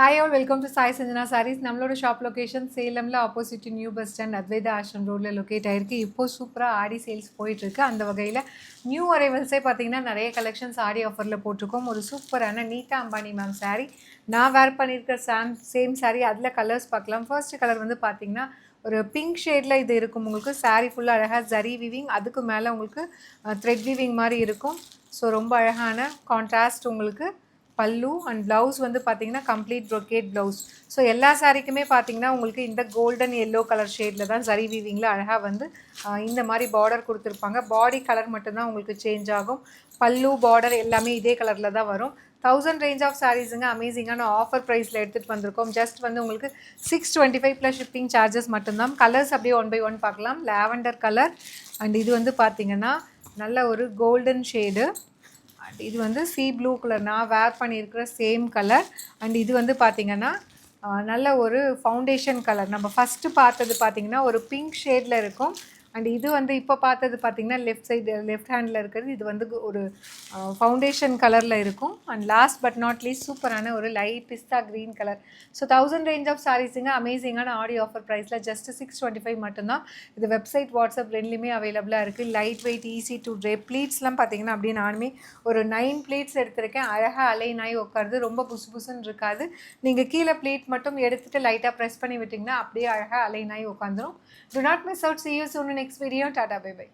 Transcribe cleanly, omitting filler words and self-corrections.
Hi all, welcome to Sai Sanjana Sarees. நம்மளோட shop location சேலம்ல opposite new bus stand Advaita Ashram ரோட்ல locate ஆயிருக்கு. இப்போ சூப்பராக ஆடி சேல்ஸ் போயிட்டு இருக்கு. அந்த வகையில் நியூ அரைவல்ஸே பார்த்தீங்கன்னா நிறைய கலெக்ஷன்ஸ் ஆடி ஆஃபரில் போட்டிருக்கோம். ஒரு சூப்பரான நீட்டா அம்பானி மேம் saree. நான் வேர் பண்ணியிருக்க சேம் saree. அதில் கலர்ஸ் பார்க்கலாம். ஃபர்ஸ்ட் கலர் வந்து பார்த்தீங்கன்னா ஒரு பிங்க் ஷேடில் இது இருக்கும். உங்களுக்கு saree ஃபுல்லாக அழகாக ஜரி வீவிங், அதுக்கு மேலே உங்களுக்கு த்ரெட் வீவிங் மாதிரி இருக்கும். ஸோ ரொம்ப அழகான கான்ட்ராஸ்ட் உங்களுக்கு பல்லு அண்ட் ப்ளவுஸ் வந்து பார்த்தீங்கன்னா கம்ப்ளீட் ப்ரொக்கேட் ப்ளவுஸ். ஸோ எல்லா சாரீக்குமே பார்த்தீங்கன்னா உங்களுக்கு இந்த கோல்டன் எல்லோ கலர் ஷேடில் தான் சரி வீவிங்கில் அழகாக வந்து இந்த மாதிரி பார்டர் கொடுத்துருப்பாங்க. பாடி கலர் மட்டும்தான் உங்களுக்கு சேஞ்ச் ஆகும். பல்லு பார்டர் எல்லாமே இதே கலரில் தான் வரும். 1000 ரேஞ்ச் ஆஃப் சாரீஸுங்க அமேசிங்கான ஆஃபர் ப்ரைஸில் எடுத்துகிட்டு வந்திருக்கோம். ஜஸ்ட் வந்து உங்களுக்கு 625 ப்ளஸ் ஷிப்பிங் சார்ஜஸ் மட்டும்தான். கலர்ஸ் அப்படியே 1 by 1 பார்க்கலாம். லாவெண்டர் கலர் அண்ட் இது வந்து பார்த்திங்கன்னா நல்ல ஒரு கோல்டன் ஷேடு. அண்ட் இது வந்து சீ ப்ளூ கலர், நான் வேர் பண்ணியிருக்கிற சேம் கலர். அண்ட் இது வந்து பார்த்திங்கன்னா நல்ல ஒரு ஃபவுண்டேஷன் கலர். நம்ம ஃபஸ்ட்டு பார்த்தது பார்த்திங்கன்னா ஒரு பிங்க் ஷேடில் இருக்கும். அண்ட் இது வந்து இப்போ பார்த்தது பார்த்திங்கன்னா லெஃப்ட் ஹேண்டில் இருக்கிறது இது வந்து ஒரு ஃபவுண்டேஷன் கலரில் இருக்கும். And last but not least சூப்பரான ஒரு light pista green colour. So 1000 range of சாரீஸுங்க அமேசிங்கான ஆடியோ ஆஃபர் ப்ரைஸில் ஜஸ்ட் 625 மட்டும்தான். இது வெப்சைட் வாட்ஸ்அப் ரெண்டுலேயுமே அவைலபிளாக இருக்குது. Light weight, easy to drape. ப்ளீட்ஸ்லாம் பார்த்திங்கன்னா அப்படியே நானுமே ஒரு 9 ப்ளீட்ஸ் எடுத்திருக்கேன். அழகாக அலைன் ஆகி உட்காருது. ரொம்ப புசுன்னு இருக்காது. நீங்கள் கீழே ப்ளீட் மட்டும் எடுத்துகிட்டு லைட்டாக ப்ரெஸ் பண்ணி விட்டிங்கன்னா அப்படியே அழகாக அலைன் ஆகி உட்காந்துரும். Do not miss out. See you soon in next video. Tata, bye bye.